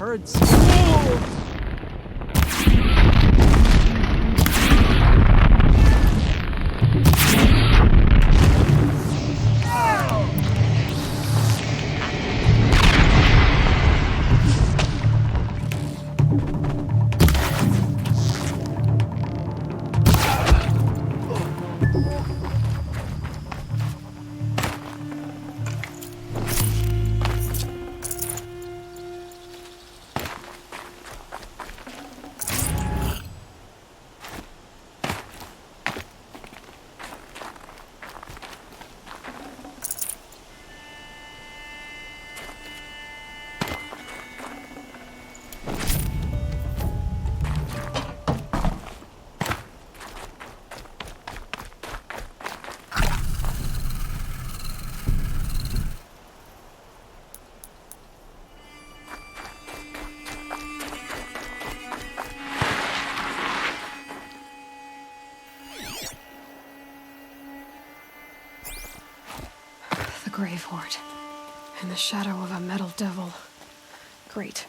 hurts. Grave-Hoard. In the shadow of a metal devil. Great.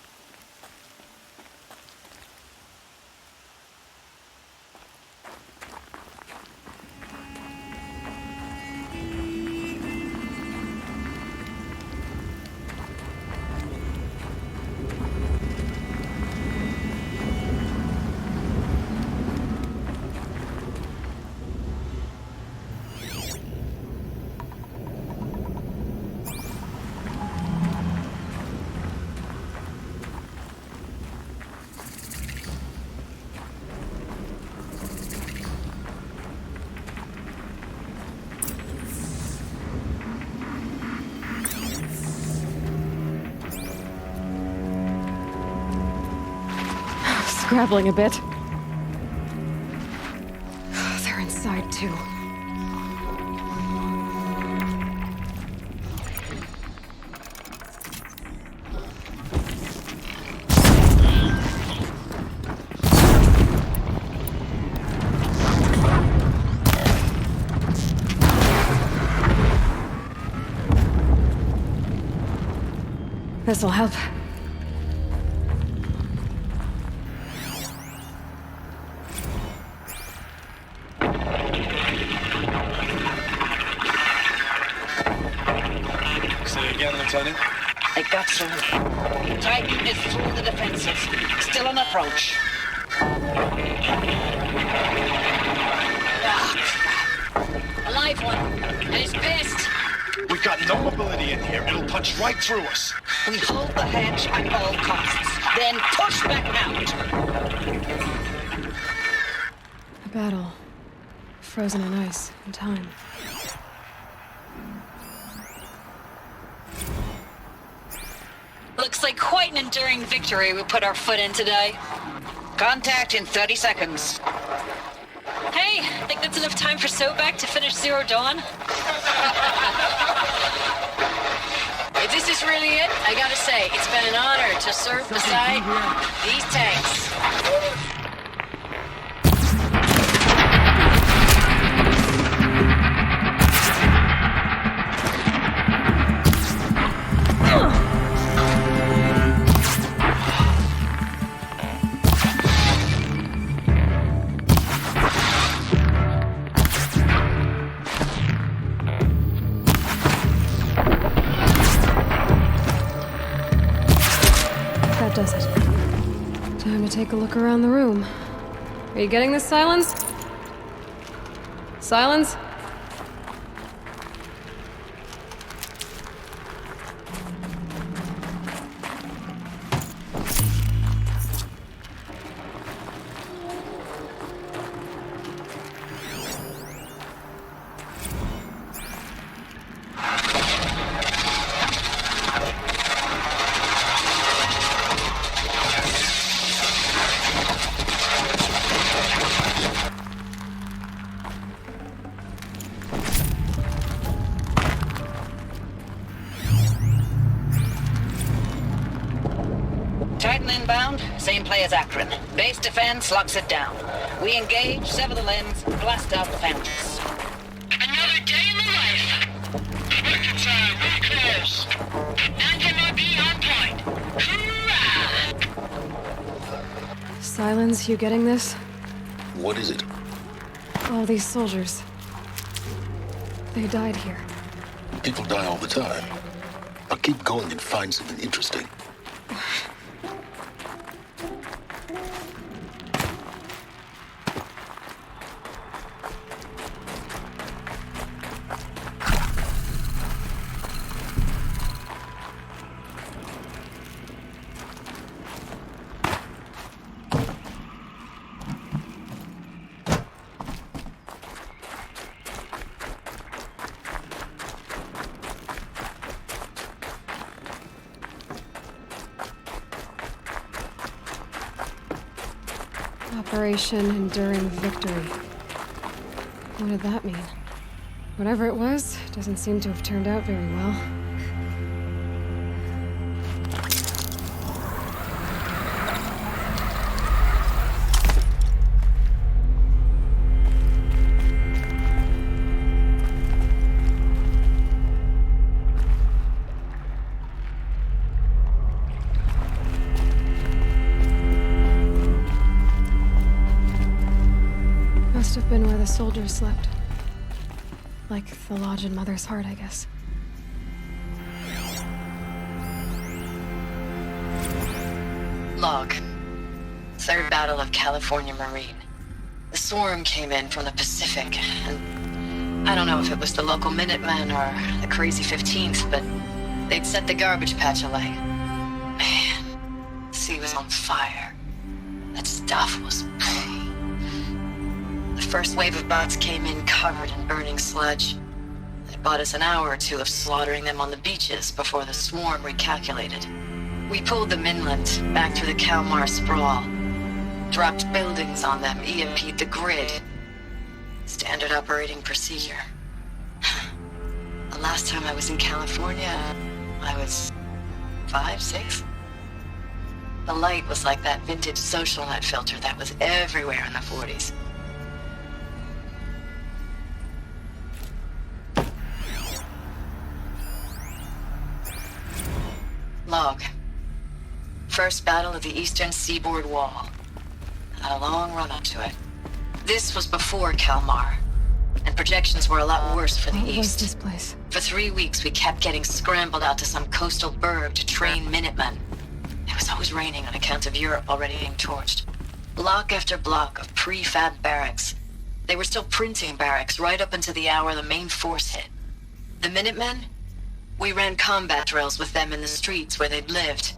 Scrabbling a bit. They're inside, too. This'll help. Lieutenant? It got through. Titan is through the defenses. Still on approach. Ah, crap. A live one. And he's pissed. We've got no mobility in here. It'll punch right through us. We hold the hedge at all costs. Then push back out. A battle. Frozen in ice and time. Looks like quite an enduring victory we put our foot in today. Contact in 30 seconds. Hey, I think that's enough time for Sobeck to finish Zero Dawn. If this is really it, I gotta say, it's been an honor to serve beside these tanks. That does it. Time to take a look around the room. Are you getting this, Silence? Silence? Titan inbound, same play as Akron. Base defense locks it down. We engage, sever the limbs, blast out the fountains. Another day in the life. Record time, really close. 90 might be on point. Hoorah! islands, you getting this? What is it? All these soldiers. They died here. People die all the time. I'll keep going and find something interesting. Operation Enduring Victory. What did that mean? Whatever it was, doesn't seem to have turned out very well. Must have been where the soldiers slept. Like the lodge in Mother's Heart, I guess. Log. Third Battle of California Marine. The swarm came in from the Pacific, and I don't know if it was the local Minutemen or the crazy 15th, but they'd set the garbage patch alight. Man, the sea was on fire. That stuff was... The first wave of bots came in covered in burning sludge. It bought us an hour or two of slaughtering them on the beaches before the swarm recalculated. We pulled them inland, back through the Kalmar sprawl. Dropped buildings on them, EMP'd the grid. Standard operating procedure. The last time I was in California, I was 5, 6? The light was like that vintage social net filter that was everywhere in the 40s. Log. First battle of the eastern seaboard wall. Had a long run up to it. This was before Kalmar, and projections were a lot worse for the What was east. this place? For 3 weeks, we kept getting scrambled out to some coastal burg to train Minutemen. It was always raining on account of Europe already being torched. Block after block of prefab barracks. They were still printing barracks right up until the hour the main force hit. The Minutemen? We ran combat drills with them in the streets where they'd lived,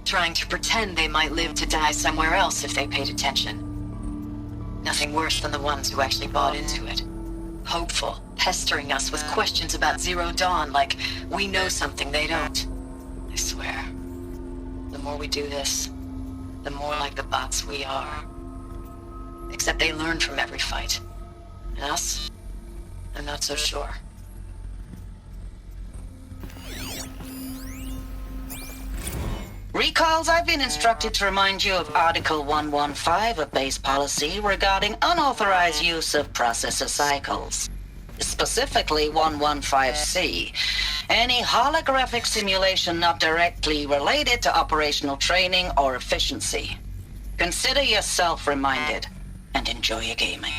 trying to pretend they might live to die somewhere else if they paid attention. Nothing worse than the ones who actually bought into it. Hopeful, pestering us with questions about Zero Dawn like we know something they don't. I swear, the more we do this, the more like the bots we are. Except they learn from every fight. And us? I'm not so sure. Recalls, I've been instructed to remind you of Article 115 of base policy regarding unauthorized use of processor cycles. Specifically 115C. Any holographic simulation not directly related to operational training or efficiency. Consider yourself reminded and enjoy your gaming.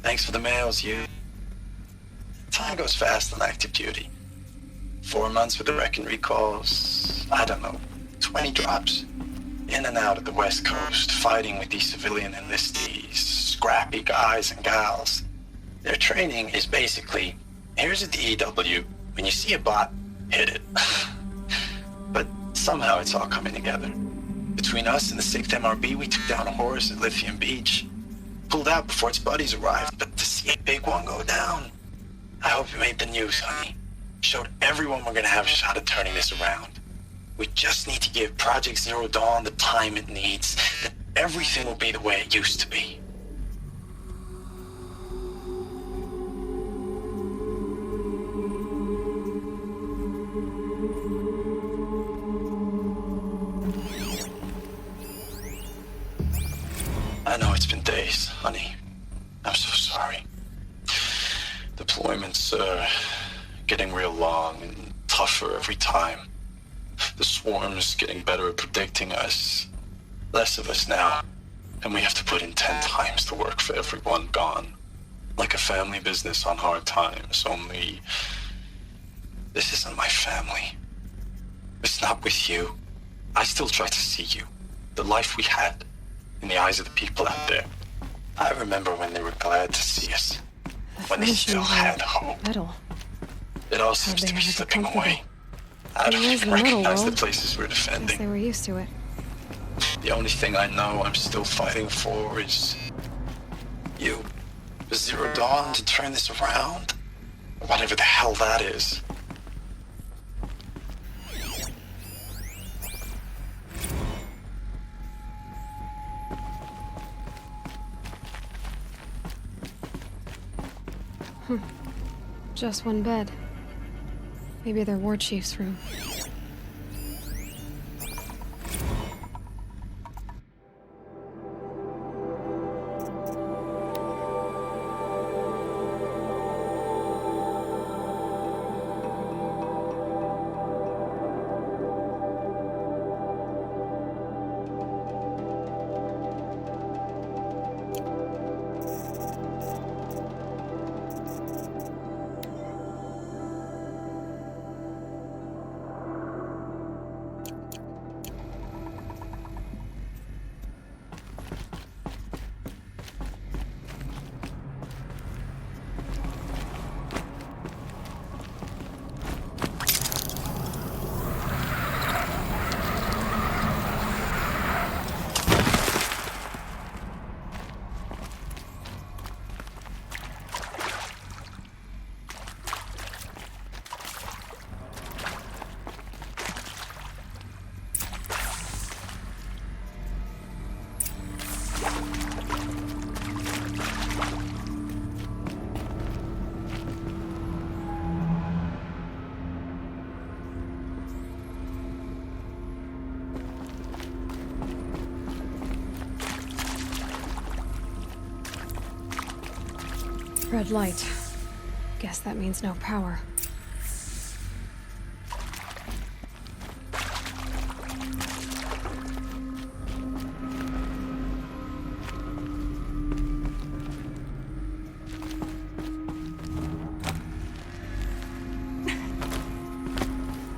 Thanks for the mails, you. Time goes fast on active duty. 4 months with the wrecking recalls, I don't know, 20 drops. In and out of the West Coast, fighting with these civilian enlistees, scrappy guys and gals. Their training is basically, here's a DEW, when you see a bot, hit it. But somehow it's all coming together. Between us and the 6th MRB, we took down a horse at Lithium Beach. Pulled out before its buddies arrived, but to see a big one go down, I hope you made the news, honey. Showed everyone we're gonna have a shot at turning this around. We just need to give Project Zero Dawn the time it needs, then everything will be the way it used to be. I know it's been days, honey. I'm so sorry. Deployments are getting real long and tougher every time. The swarm's getting better at predicting us. Less of us now. And we have to put in 10 times the work for everyone gone. Like a family business on hard times, only... This isn't my family. It's not with you. I still try to see you. The life we had. In the eyes of the people out there. I remember when they were glad to see us. When they still had hope. Metal. It all seems to be slipping away. I don't Where's even the metal recognize the world? places we're Guess they defending. were used to it. The only thing I know I'm still fighting for is... you. Zero Dawn to turn this around? Whatever the hell that is. Just one bed. Maybe their war chief's room. Red light. Guess that means no power.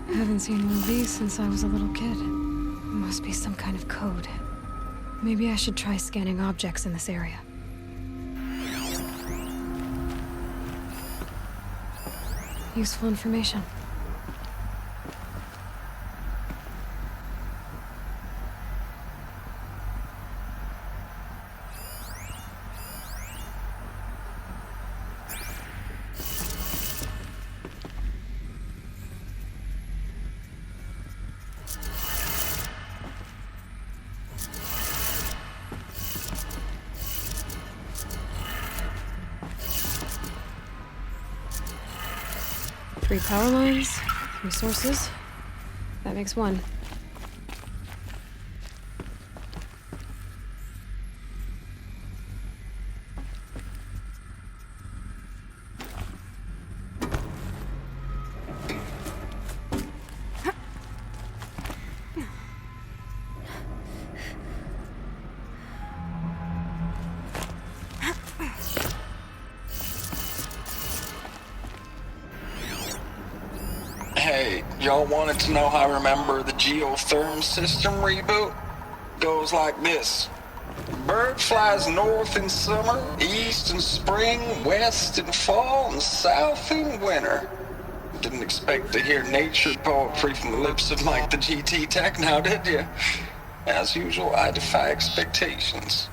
I haven't seen one of these since I was a little kid. Must be some kind of code. Maybe I should try scanning objects in this area. Useful information. Three power lines, resources. That makes one. Hey, y'all wanted to know how I remember the geotherm system reboot? Goes like this. Bird flies north in summer, east in spring, west in fall, and south in winter. Didn't expect to hear nature poetry from the lips of Mike the GT Tech now, did you? As usual, I defy expectations.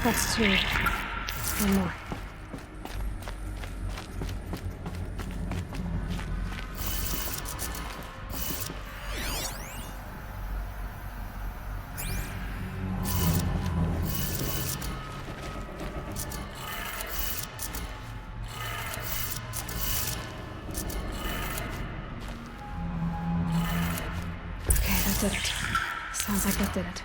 That's 2. One more. Okay, that did it. Sounds like that did it.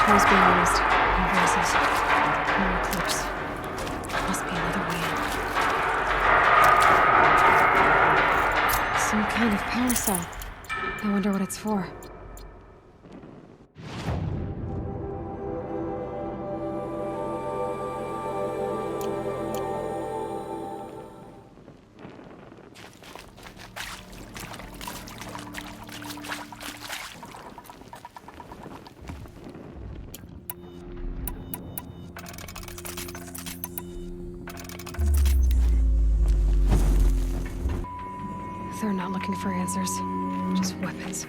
Tools being used. Invoices. No Eclipse. Must be another way in. Some kind of power cell. I wonder what it's for. They're not looking for answers, just weapons.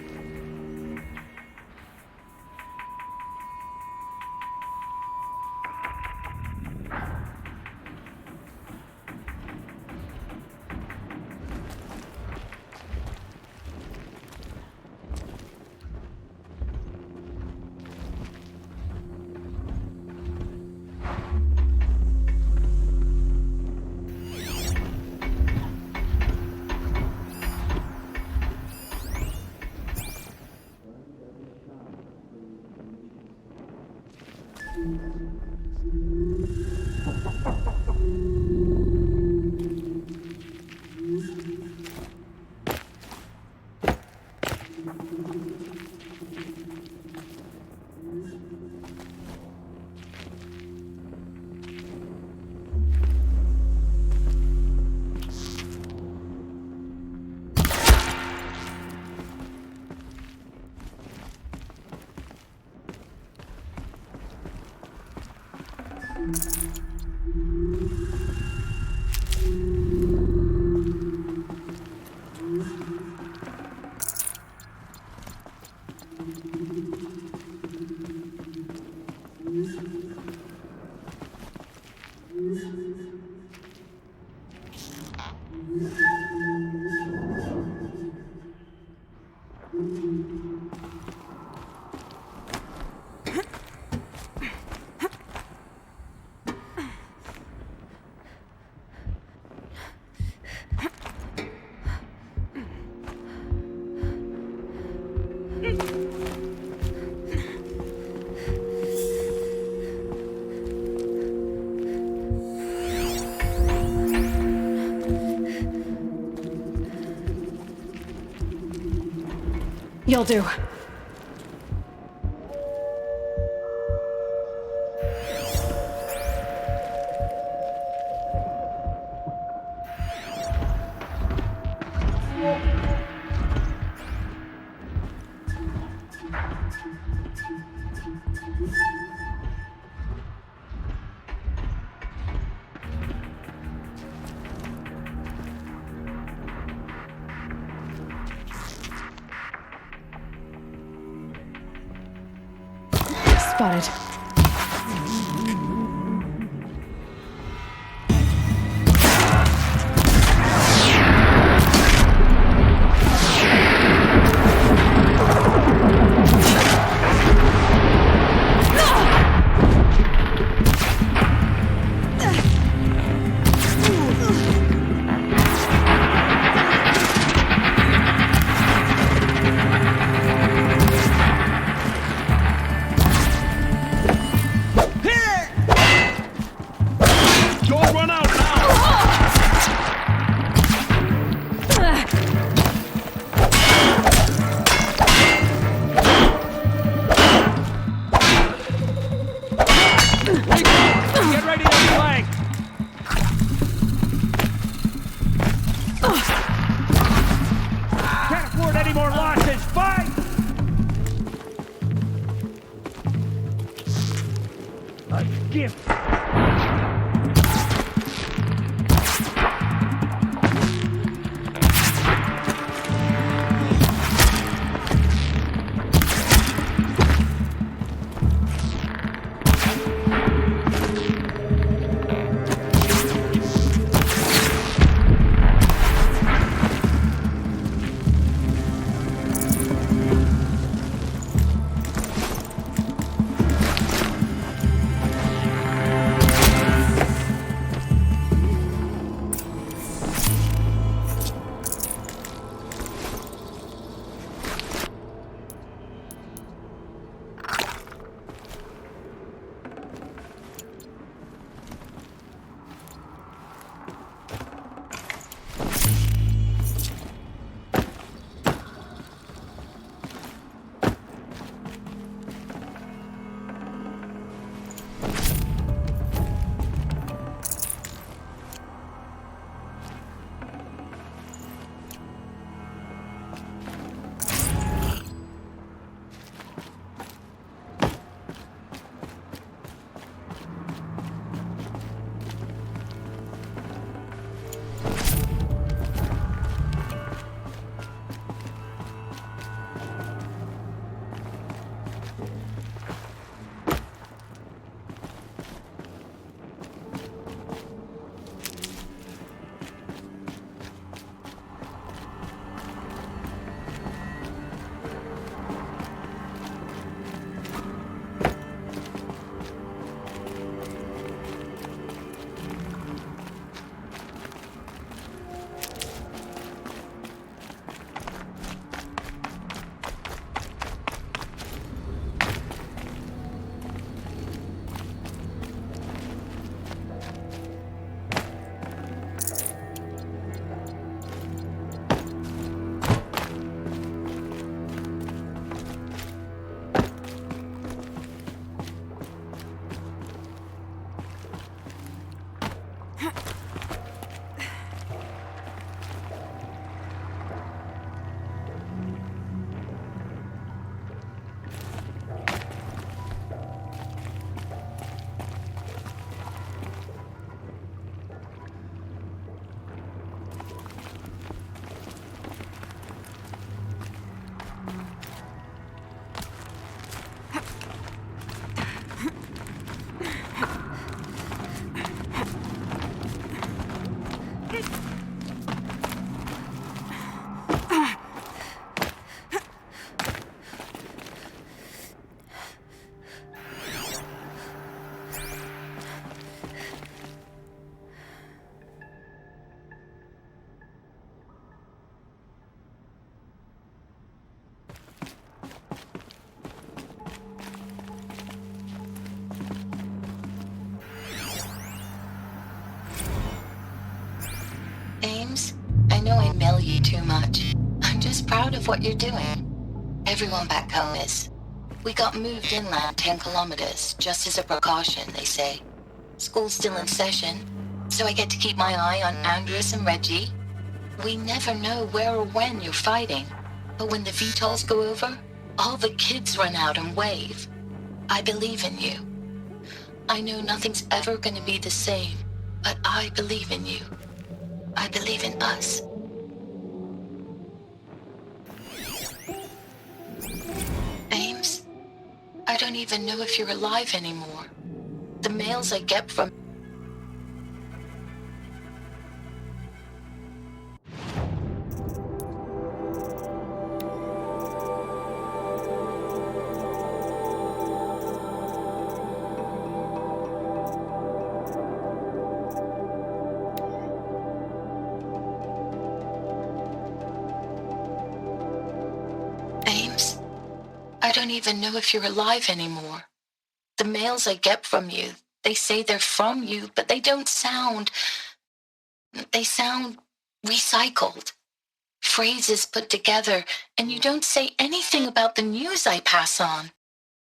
You'll do. Spotted. gift. Ames, I know I mail you too much. I'm just proud of what you're doing. Everyone back home is. We got moved inland 10 kilometers, just as a precaution, they say. School's still in session, so I get to keep my eye on Andres and Reggie. We never know where or when you're fighting, but when the VTOLs go over, all the kids run out and wave. I believe in you. I know nothing's ever gonna be the same, but I believe in you. I believe in us. Ames, I don't even know if you're alive anymore. The mails I get from... Ames, I don't even know if you're alive anymore. The mails I get from you, they say they're from you, but they don't sound... They sound recycled. Phrases put together, and you don't say anything about the news I pass on.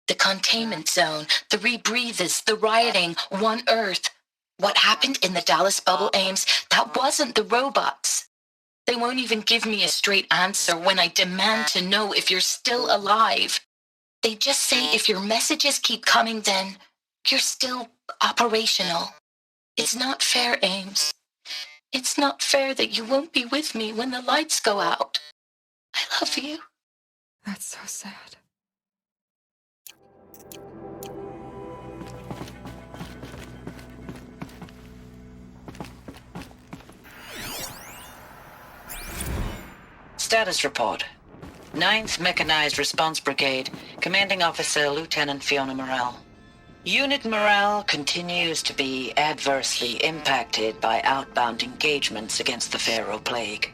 The containment zone, the rebreathers, the rioting, One Earth. What happened in the Dallas bubble, Ames, that wasn't the robots. They won't even give me a straight answer when I demand to know if you're still alive. They just say if your messages keep coming, then you're still operational. It's not fair, Ames. It's not fair that you won't be with me when the lights go out. I love you. That's so sad. Status report. 9th Mechanized Response Brigade, Commanding Officer Lieutenant Fiona Morrell. Unit morale continues to be adversely impacted by outbound engagements against the Pharaoh Plague,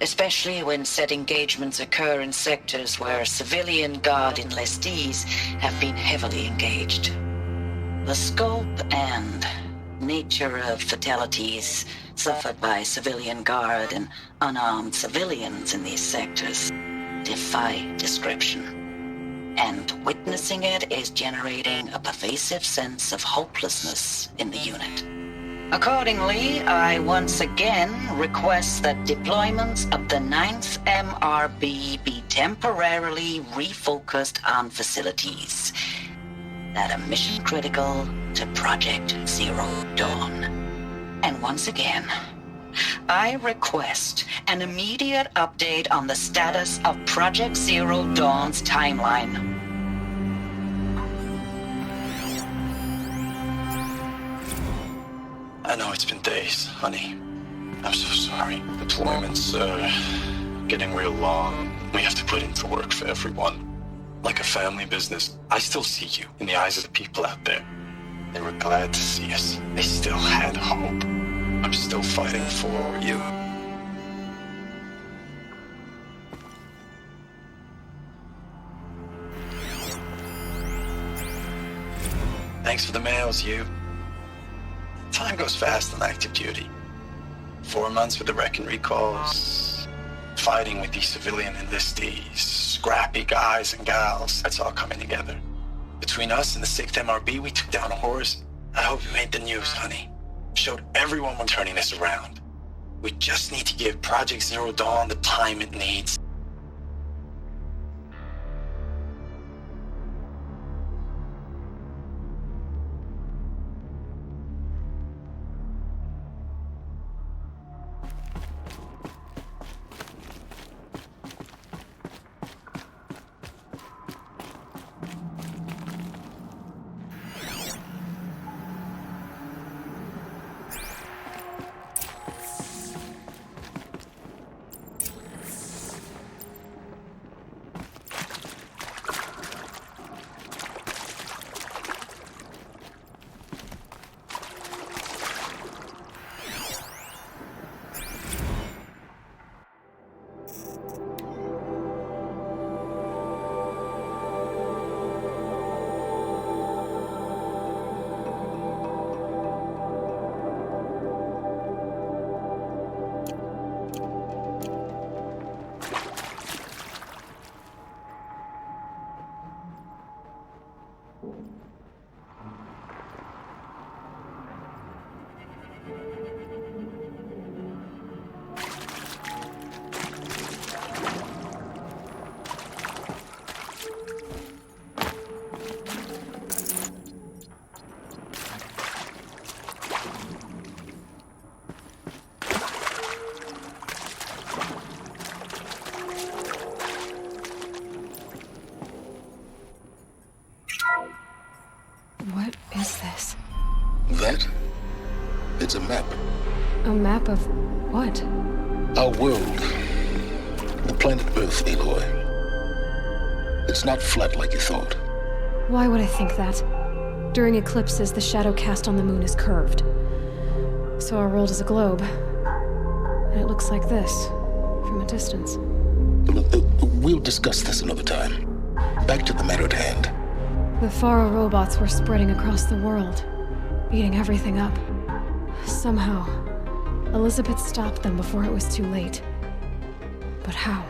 especially when said engagements occur in sectors where civilian guard enlistees have been heavily engaged. The scope and nature of fatalities suffered by civilian guard and unarmed civilians in these sectors defy description. And witnessing it is generating a pervasive sense of hopelessness in the unit. Accordingly, I once again request that deployments of the 9th MRB be temporarily refocused on facilities that are mission critical to Project Zero Dawn. And once again, I request an immediate update on the status of Project Zero Dawn's timeline. I know it's been days, honey. I'm so sorry. Deployments are getting real long. We have to put into work for everyone. Like a family business. I still see you in the eyes of the people out there. They were glad to see us. They still had hope. I'm still fighting for you. Thanks for the mails, you. Time goes fast on active duty. 4 months with the wreck and recalls, fighting with these civilian enlistees, scrappy guys and gals. That's all coming together. Between us and the 6th MRB, we took down horrors. I hope you made the news, honey. Showed everyone we're turning this around. We just need to give Project Zero Dawn the time it needs. What is this? That? It's a map. A map of what? Our world. The planet Earth, Aloy. It's not flat like you thought. Why would I think that? During eclipses, the shadow cast on the moon is curved. So our world is a globe. And it looks like this, from a distance. We'll discuss this another time. Back to the matter at hand. The Pharaoh robots were spreading across the world, eating everything up. Somehow, Elisabet stopped them before it was too late. But how?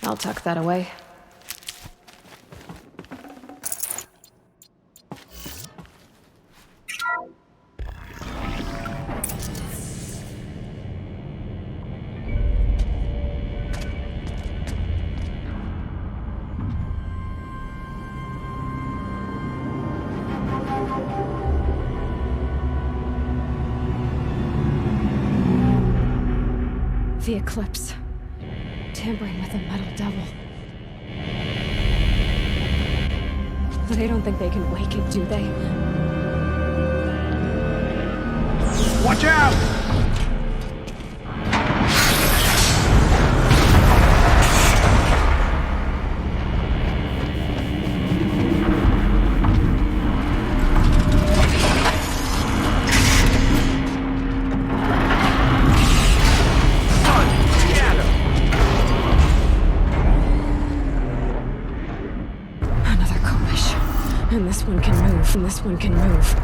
I'll tuck that away. The Eclipse. Tampering with a metal devil. They don't think they can wake it, do they? Watch out! And this one can move, and this one can move.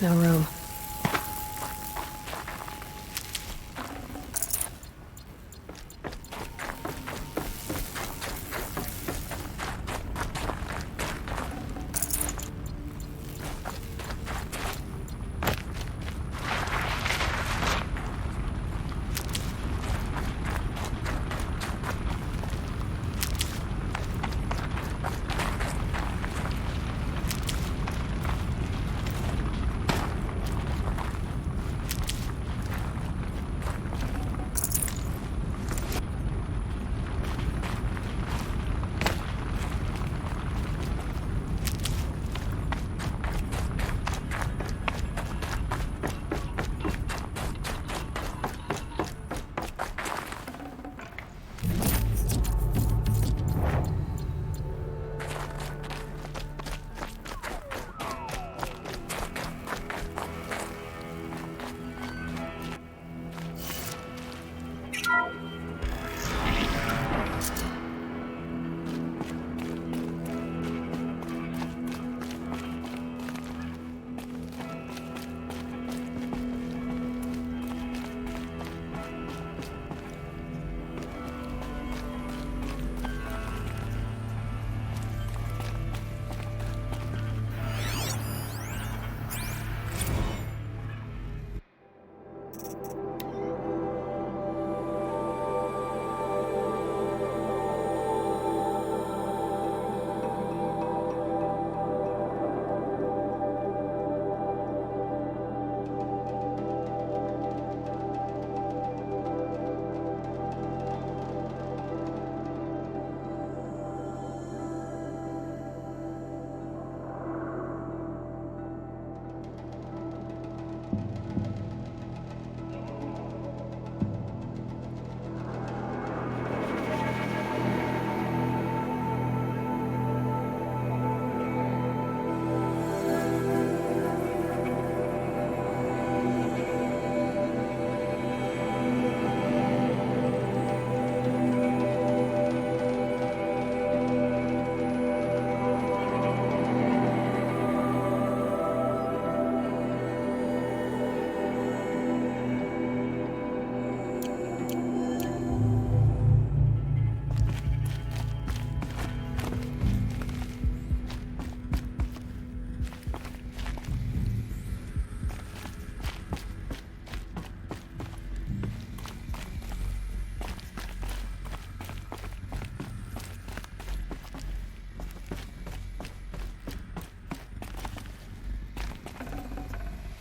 no room.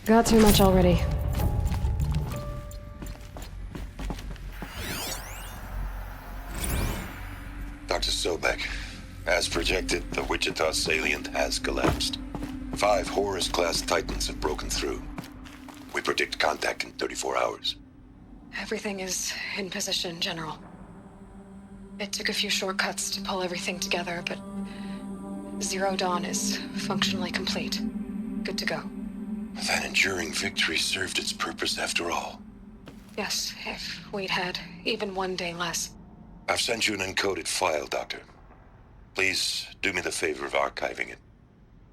Got too much already. Dr. Sobeck, as projected, the Wichita salient has collapsed. 5 Horus-class Titans have broken through. We predict contact in 34 hours. Everything is in position, General. It took a few shortcuts to pull everything together, but Zero Dawn is functionally complete. Good to go. That enduring victory served its purpose after all. Yes, if we'd had even one day less. I've sent you an encoded file, Doctor. Please do me the favor of archiving it.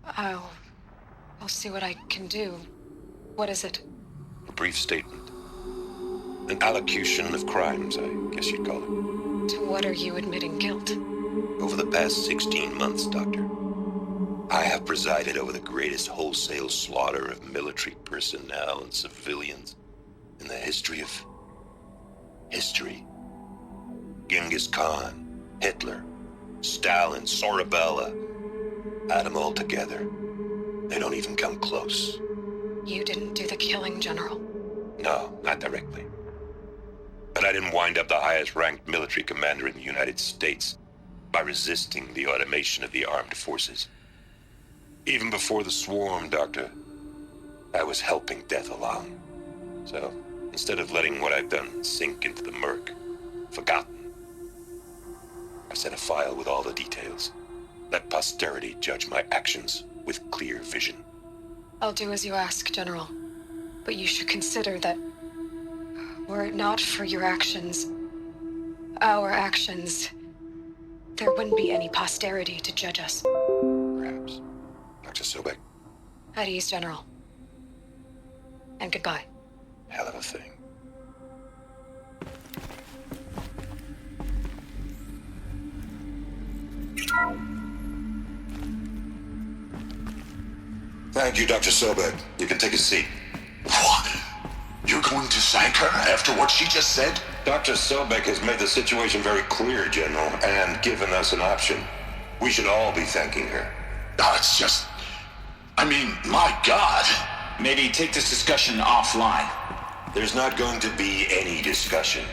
I'll see what I can do. What is it? A brief statement. An allocution of crimes, I guess you'd call it. To what are you admitting guilt? Over the past 16 months, Doctor, I have presided over the greatest wholesale slaughter of military personnel and civilians in the history of history. Genghis Khan, Hitler, Stalin, Sorabella. Add them all together. They don't even come close. You didn't do the killing, General. No, not directly. But I didn't wind up the highest-ranked military commander in the United States by resisting the automation of the armed forces. Even before the swarm, Doctor, I was helping death along. So, instead of letting what I've done sink into the murk, forgotten, I sent a file with all the details. Let posterity judge my actions with clear vision. I'll do as you ask, General. But you should consider that were it not for your actions, our actions, there wouldn't be any posterity to judge us. Perhaps. Dr. Sobeck. At ease, General. And goodbye. Hell of a thing. Thank you, Dr. Sobeck. You can take a seat. What? You're going to thank her after what she just said? Dr. Sobeck has made the situation very clear, General, and given us an option. We should all be thanking her. Oh, it's just... I mean, my God. Maybe take this discussion offline. There's not going to be any discussion.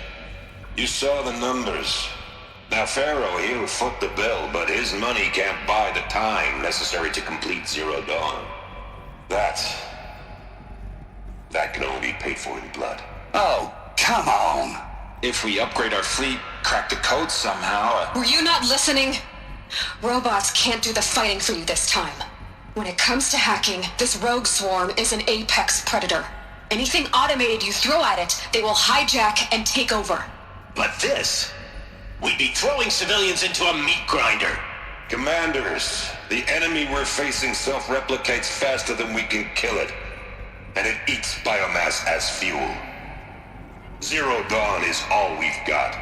You saw the numbers. Now, Pharaoh, he'll foot the bill, but his money can't buy the time necessary to complete Zero Dawn. That can only be paid for in blood. Oh, come on. If we upgrade our fleet, crack the code somehow... Were you not listening? Robots can't do the fighting for you this time. When it comes to hacking, this rogue swarm is an apex predator. Anything automated you throw at it, they will hijack and take over. But this... We'd be throwing civilians into a meat grinder. Commanders, the enemy we're facing self-replicates faster than we can kill it. And it eats biomass as fuel. Zero Dawn is all we've got.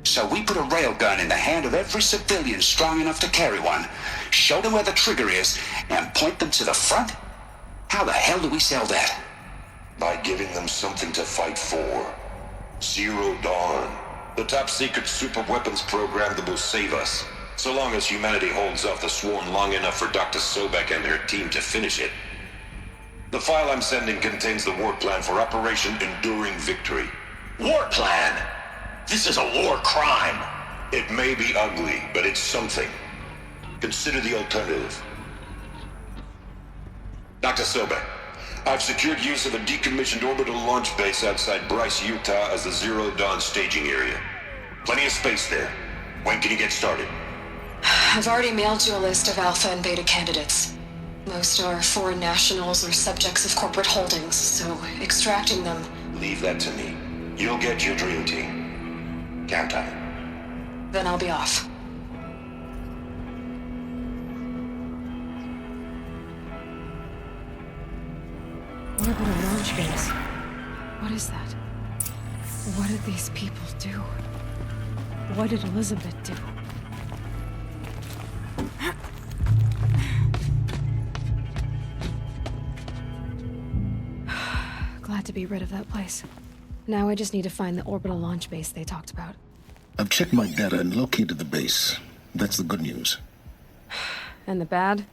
So we put a railgun in the hand of every civilian strong enough to carry one, show them where the trigger is, and point them to the front? How the hell do we sell that? By giving them something to fight for. Zero Dawn. The top-secret super-weapons program that will save us. So long as humanity holds off the swarm long enough for Dr. Sobeck and her team to finish it. The file I'm sending contains the war plan for Operation Enduring Victory. War plan? This is a war crime. It may be ugly, but it's something. Consider the alternative. Dr. Sobeck, I've secured use of a decommissioned orbital launch base outside Bryce, Utah as the Zero Dawn staging area. Plenty of space there. When can you get started? I've already mailed you a list of alpha and beta candidates. Most are foreign nationals or subjects of corporate holdings, so extracting them... Leave that to me. You'll get your dream team. Count on it. Then I'll be off. Orbital launch base. What is that? What did these people do? What did Elisabet do? Glad to be rid of that place. Now I just need to find the orbital launch base they talked about. I've checked my data and located the base. That's the good news. And the bad?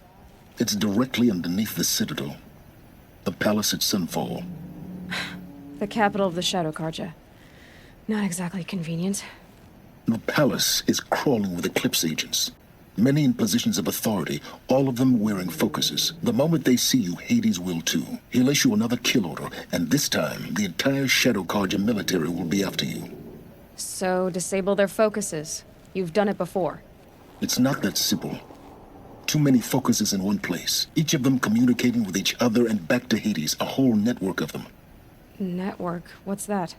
It's directly underneath the Citadel. The palace at Sunfall. The capital of the Shadow Carja. Not exactly convenient. The palace is crawling with Eclipse agents. Many in positions of authority, all of them wearing focuses. The moment they see you, Hades will too. He'll issue another kill order, and this time, the entire Shadow Carja military will be after you. So, disable their focuses. You've done it before. It's not that simple. Too many focuses in one place. Each of them communicating with each other and back to Hades, a whole network of them. Network? What's that?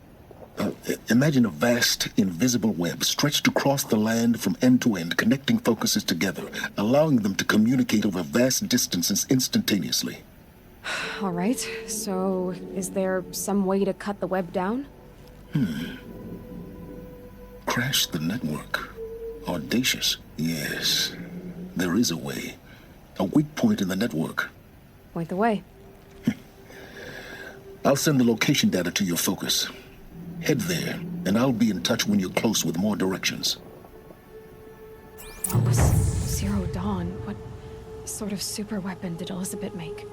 Imagine a vast, invisible web stretched across the land from end to end, connecting focuses together, allowing them to communicate over vast distances instantaneously. All right, so is there some way to cut the web down? Crash the network. Audacious. Yes, there is a way. A weak point in the network. Point the way. I'll send the location data to your focus. Head there, and I'll be in touch when you're close with more directions. What was Zero Dawn? What sort of super weapon did Elisabet make?